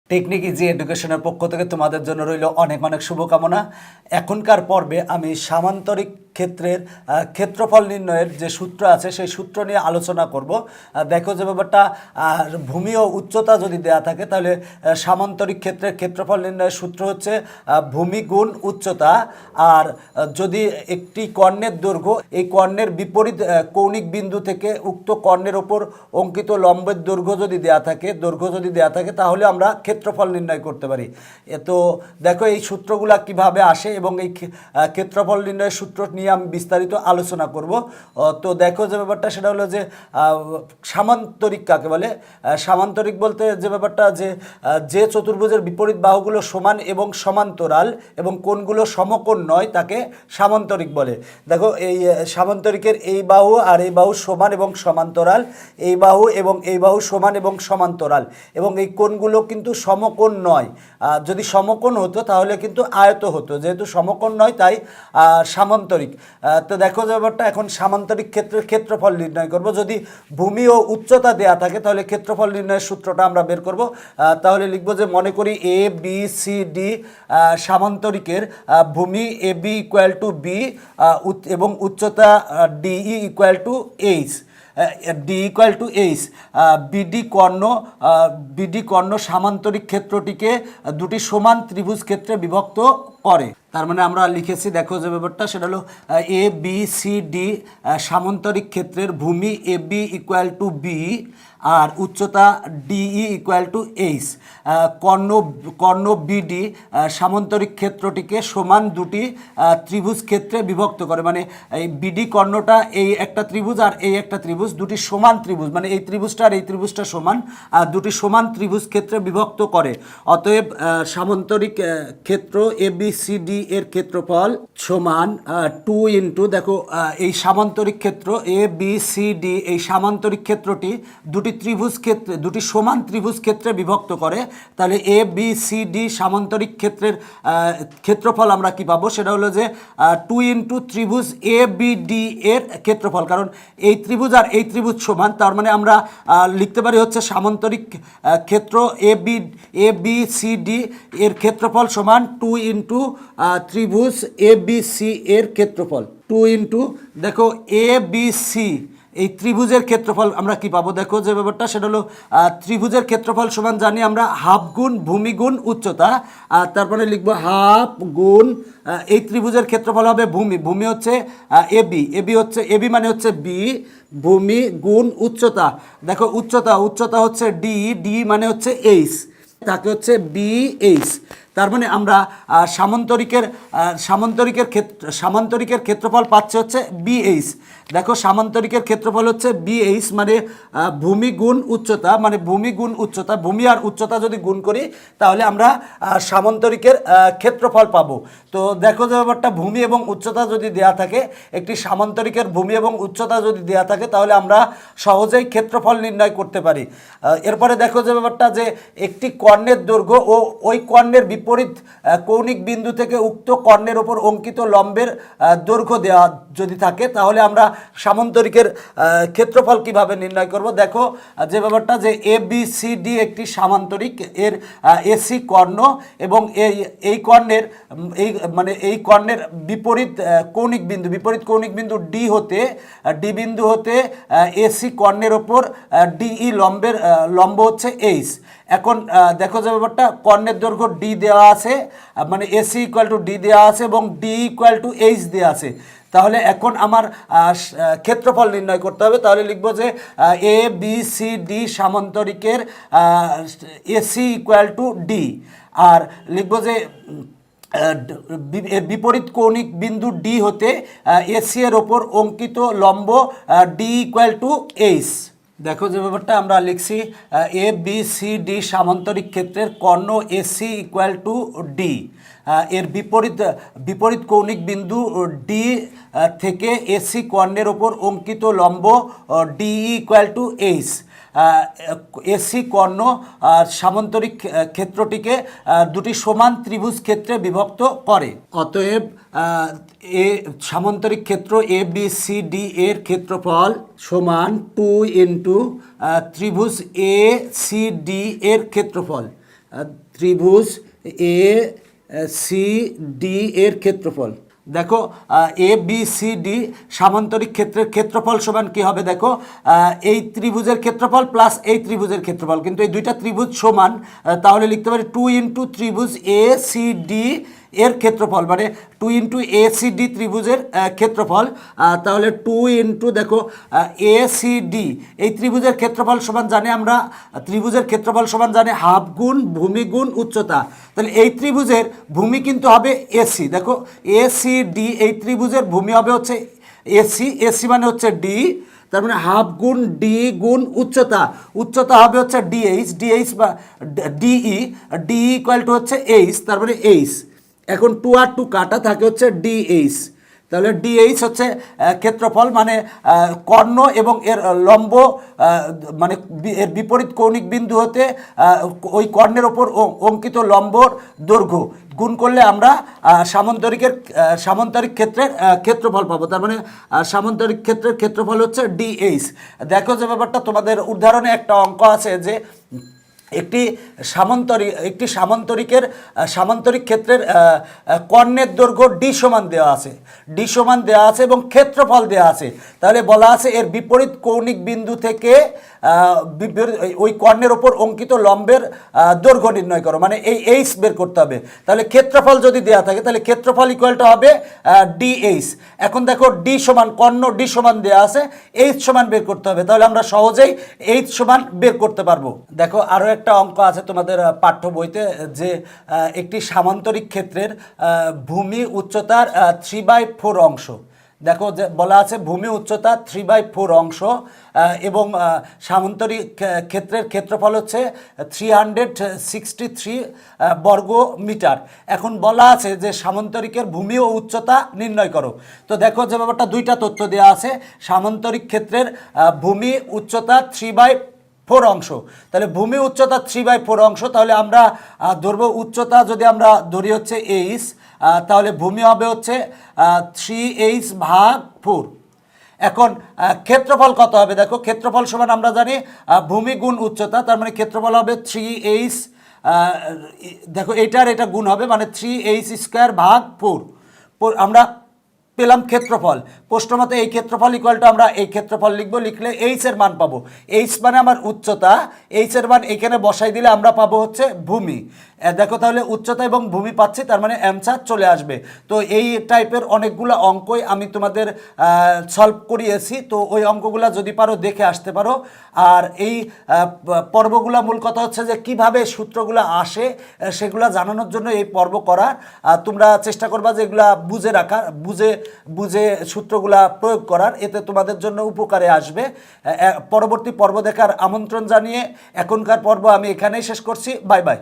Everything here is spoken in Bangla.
টেকনিক ইজি এডুকেশনের পক্ষ থেকে তোমাদের জন্য রইল অনেক অনেক শুভকামনা। এখনকার পর্বে আমি সামান্তরিক ক্ষেত্রের ক্ষেত্রফল নির্ণয়ের যে সূত্র আছে সেই সূত্র নিয়ে আলোচনা করব। দেখো যে ব্যাপারটা ভূমি ও উচ্চতা যদি দেয়া থাকে তাহলে সামান্তরিক ক্ষেত্রের ক্ষেত্রফল নির্ণয়ের সূত্র হচ্ছে ভূমি গুণ উচ্চতা। আর যদি একটি কর্ণের দৈর্ঘ্য এই কর্ণের বিপরীত কৌণিক বিন্দু থেকে উক্ত কর্ণের ওপর অঙ্কিত লম্বের দৈর্ঘ্য যদি দেয়া থাকে তাহলে আমরা ক্ষেত্রফল নির্ণয় করতে পারি। তো দেখো এই সূত্রগুলা কিভাবে আসে এবং এই ক্ষেত্রফল নির্ণয়ের সূত্র নিয়ে আমি বিস্তারিত আলোচনা করব। তো দেখো যে ব্যাপারটা সেটা হলো যে সামান্তরিক কাকে বলে। সামান্তরিক বলতে যে ব্যাপারটা যে চতুর্ভুজের বিপরীত বাহুগুলো সমান এবং সমান্তরাল এবং কোণগুলো সমকোণ নয় তাকে সামান্তরিক বলে। দেখো এই সামান্তরিকের এই বাহু আর এই বাহু সমান এবং সমান্তরাল, এই বাহু এবং এই বাহু সমান এবং সমান্তরাল এবং এই কোণগুলো কিন্তু সমকোণ নয়। যদি সমকোণ হতো তাহলে কিন্তু আয়ত হতো, যেহেতু সমকোণ নয় তাই সামান্তরিক। তো দেখো যে ব্যাপারটা এখন সামান্তরিক ক্ষেত্রের ক্ষেত্রফল নির্ণয় করব। যদি ভূমি ও উচ্চতা দেয়া থাকে তাহলে ক্ষেত্রফল নির্ণয়ের সূত্রটা আমরা বের করব। তাহলে লিখব যে মনে করি এ বি সি ডি সামান্তরিকের ভূমি A B equal to B এবং উচ্চতা DE equal to H. D equal to H. BD কর্ণ সামান্তরিক ক্ষেত্রটিকে দুটি সমান ত্রিভুজ ক্ষেত্রে বিভক্ত করে। তার মানে আমরা লিখেছি, দেখো যে ব্যাপারটা সেটা হলো এ বি সি ডি সামান্তরিক ক্ষেত্রের ভূমি A B equal to B আর উচ্চতা ডিই ইকুয়াল টু এইচ। কর্ণ বিডি সামান্তরিক ক্ষেত্রটিকে সমান দুটি ত্রিভুজ ক্ষেত্রে বিভক্ত করে। মানে এই বিডি কর্ণটা এই একটা ত্রিভুজ আর এই একটা ত্রিভুজ, দুটি সমান ত্রিভুজ, মানে এই ত্রিভুজটা আর এই ত্রিভুজটা সমান, আর দুটি সমান ত্রিভুজ ক্ষেত্রে বিভক্ত করে। অতএব সামান্তরিক ক্ষেত্র এ বি সি ডি এর ক্ষেত্রফল সমান 2 ইন্টু, দেখো এই সামান্তরিক ক্ষেত্র এ বি সি ডি এই সামান্তরিক ক্ষেত্রটি দুটি সমান ত্রিভুজ ক্ষেত্রে বিভক্ত করে। তাহলে এ বি সি ডি সামান্তরিক ক্ষেত্রের ক্ষেত্রফল আমরা কি পাবো, সেটা হলো যে 2 ইন্টু ত্রিভুজ এ বি ডি এর ক্ষেত্রফল। কারণ এই ত্রিভুজ আর এই ত্রিভুজ সমান, তার মানে আমরা লিখতে পারি হচ্ছে সামান্তরিক ক্ষেত্র এ বি সি ডি এর ক্ষেত্রফল সমান 2 ইন্টু ত্রিভুজ এ বি সি এর ক্ষেত্রফল। 2 ইন্টু দেখো এ বি সি এই ত্রিভুজের ক্ষেত্রফল আমরা কি পাবো, দেখো যে ব্যাপারটা সেটা হলো ত্রিভুজের ক্ষেত্রফল সমান জানি আমরা হাফ গুণ ভূমি গুণ উচ্চতা। তারপরে লিখবো হাফ গুণ এই ত্রিভুজের ক্ষেত্রফল হবে ভূমি হচ্ছে এবি মানে হচ্ছে বি, ভূমি গুণ উচ্চতা। দেখো উচ্চতা হচ্ছে ডি মানে হচ্ছে এইচ, তাকে হচ্ছে বি এইচ। তার মানে আমরা সামান্তরিকের ক্ষেত্রফল পাচ্ছে হচ্ছে বিএইচ। দেখো সামান্তরিকের ক্ষেত্রফল হচ্ছে বিএইচ, মানে ভূমি গুণ উচ্চতা, মানে ভূমি আর উচ্চতা যদি গুণ করি তাহলে আমরা সামান্তরিকের ক্ষেত্রফল পাবো। তো দেখো যে ব্যাপারটা ভূমি এবং উচ্চতা যদি দেয়া থাকে, একটি সামান্তরিকের ভূমি এবং উচ্চতা যদি দেয়া থাকে তাহলে আমরা সহজেই ক্ষেত্রফল নির্ণয় করতে পারি। এরপরে দেখো যে ব্যাপারটা যে একটি কর্ণের দৈর্ঘ্য ও ওই কর্ণের বিপরীত কৌণিক বিন্দু থেকে উক্ত কর্ণের ওপর অঙ্কিত লম্বের দৈর্ঘ্য দেওয়া যদি থাকে তাহলে আমরা সামান্তরিকের ক্ষেত্রফল কিভাবে নির্ণয় করব। দেখো যে ব্যাপারটা যে এ বি সি ডি একটি সামান্তরিক, এর এসি কর্ণ এবং এই কর্ণের বিপরীত কৌণিক বিন্দু ডি বিন্দু হতে এসি কর্ণের ওপর ডিই লম্ব হচ্ছে এইচ। এখন দেখো যে ব্যাপারটা কর্ণের দৈর্ঘ্য ডি দেওয়া আছে, মানে এসি ইকুয়াল টু ডি দেওয়া আছে এবং ডি ইকুয়াল টু এইচ দেওয়া আছে। তাহলে এখন আমার ক্ষেত্রফল নির্ণয় করতে হবে। তাহলে লিখব যে এ বি সি ডি সামান্তরিকের এসি ইকুয়াল টু ডি, আর লিখব যে বিপরীত কৌণিক বিন্দু ডি হতে এসি এর ওপর অঙ্কিত লম্ব ডি ইকুয়াল টু এইচ। দেখো যে ব্যাপারটা আমরা লিখছি এ বি সি ডি সামান্তরিক ক্ষেত্রের কর্ণ এসি ইকুয়াল টু ডি, এর বিপরীত কৌণিক বিন্দু ডি থেকে এসি কর্ণের ওপর অঙ্কিত লম্ব DE equal to H. AC কর্ণ সামান্তরিক ক্ষেত্রটিকে দুটি সমান ত্রিভুজ ক্ষেত্রে বিভক্ত করে। অতএব সামান্তরিক ক্ষেত্র এ বি সি ডি এর ক্ষেত্রফল সমান 2 ইন্টু ত্রিভুজ এ সি ডি এর ক্ষেত্রফল। ত্রিভুজ এ সি ডি এর ক্ষেত্রফল। দেখো এ বি সি ডি সামান্তরিক ক্ষেত্রের ক্ষেত্রফল সমান কি হবে, দেখো এই ত্রিভুজের ক্ষেত্রফল প্লাস এই ত্রিভুজের ক্ষেত্রফল, কিন্তু এই দুইটা ত্রিভুজ সমান, তাহলে লিখতে পারি 2 ইন্টু ত্রিভুজ এ সি ডি এর ক্ষেত্রফল, মানে 2 ইন্টু এ সি ডি ত্রিভুজের ক্ষেত্রফল। তাহলে 2 ইন্টু দেখো এ সি ডি এই ত্রিভুজের ক্ষেত্রফল সমান জানি আমরা, ত্রিভুজের ক্ষেত্রফল সমান জানি হাফ গুণ ভূমি গুণ উচ্চতা। তাহলে এই ত্রিভুজের ভূমি কিন্তু হবে এসি, দেখো এ সি ডি এই ত্রিভুজের ভূমি হবে হচ্ছে এসি, এসি মানে হচ্ছে ডি, তার মানে হাফ গুণ ডি গুণ উচ্চতা, উচ্চতা হবে হচ্ছে ডিএইচ, ডিএইচ বা ডিই, ডি ইকুয়াল টু হচ্ছে এইচ, তার মানে এইচ। এখন 2 আর 2 কাটা থাকে হচ্ছে ডিএইচ, তাহলে ডিএইচ হচ্ছে ক্ষেত্রফল, মানে কর্ণ এবং এর লম্ব মানে এর বিপরীত কৌণিক বিন্দু হতে ওই কর্ণের ওপর অঙ্কিত লম্বর দৈর্ঘ্য গুণ করলে আমরা সামান্তরিক ক্ষেত্রের ক্ষেত্রফল পাবো, তার মানে সামান্তরিক ক্ষেত্রের ক্ষেত্রফল হচ্ছে ডিএইচ। দেখো যে ব্যাপারটা তোমাদের উদাহরণে একটা অঙ্ক আছে যে একটি সামান্তরিক ক্ষেত্রের কর্ণের দৈর্ঘ্য ডি সমান দেওয়া আছে, ডি সমান দেওয়া আছে এবং ক্ষেত্রফল দেওয়া আছে। তাহলে বলা আছে এর বিপরীত কৌণিক বিন্দু থেকে ওই কর্ণের ওপর অঙ্কিত লম্বের দৈর্ঘ্য নির্ণয় করো, মানে এই এইচ বের করতে হবে। তাহলে ক্ষেত্রফল যদি দেওয়া থাকে তাহলে ক্ষেত্রফল ইকুয়ালটা হবে ডিএইচ। এখন দেখো ডি সমান, কর্ণ ডি সমান দেওয়া আছে, এইচ সমান বের করতে হবে, তাহলে আমরা সহজেই এইচ সমান বের করতে পারবো। দেখো আরও একটা অঙ্ক আছে তোমাদের পাঠ্য বইতে, যে একটি সামান্তরিক ক্ষেত্রের ভূমি উচ্চতার 3/4 অংশ। দেখো যে বলা আছে ভূমি উচ্চতা 3/4 অংশ এবং সামান্তরিক ক্ষেত্রের ক্ষেত্রফল হচ্ছে 363 বর্গ মিটার। এখন বলা আছে যে সামান্তরিকের ভূমি ও উচ্চতা নির্ণয় করো। তো দেখো যে ব্যাপারটা দুইটা তথ্য দেওয়া আছে, সামান্তরিক ক্ষেত্রের ভূমি উচ্চতা 3/4 অংশ, তাহলে ভূমি উচ্চতা 3/4 অংশ, তাহলে আমরা ধরবো উচ্চতা যদি আমরা ধরি হচ্ছে এইচ, তাহলে ভূমি হবে হচ্ছে 3h/4। এখন ক্ষেত্রফল কত হবে, দেখো ক্ষেত্রফল সমান আমরা জানি ভূমি গুণ উচ্চতা, তার মানে ক্ষেত্রফল হবে 3h, দেখো এটা গুণ হবে মানে 3h²/4 আমরা পেলাম ক্ষেত্রফল। প্রশ্নমতে এই ক্ষেত্রফল ইকুয়ালটা আমরা এই ক্ষেত্রফল লিখবো, লিখলে এইচ এর মান পাবো, এইচ মানে আমার উচ্চতা, এইচ এর মান এখানে বসাই দিলে আমরা পাবো হচ্ছে ভূমি। দেখো তাহলে উচ্চতা এবং ভূমি পাচ্ছি, তার মানে অ্যান্সার চলে আসবে। তো এই টাইপের অনেকগুলো অঙ্কই আমি তোমাদের সলভ করিয়েছি, তো ওই অঙ্কগুলো যদি পারো দেখে আসতে পারো। আর এই পর্বগুলো মূল কথা হচ্ছে যে কিভাবে সূত্রগুলো আসে সেগুলো জানানোর জন্য এই পর্ব করা। তোমরা চেষ্টা করবা যে এগুলা বুঝে রাখার, বুঝে সূত্রগুলা প্রয়োগ করার, এতে তোমাদের জন্য উপকারে আসবে। পরবর্তী পর্ব দেখার আমন্ত্রণ জানিয়ে এখনকার পর্ব আমি এখানেই শেষ করছি। Bye bye.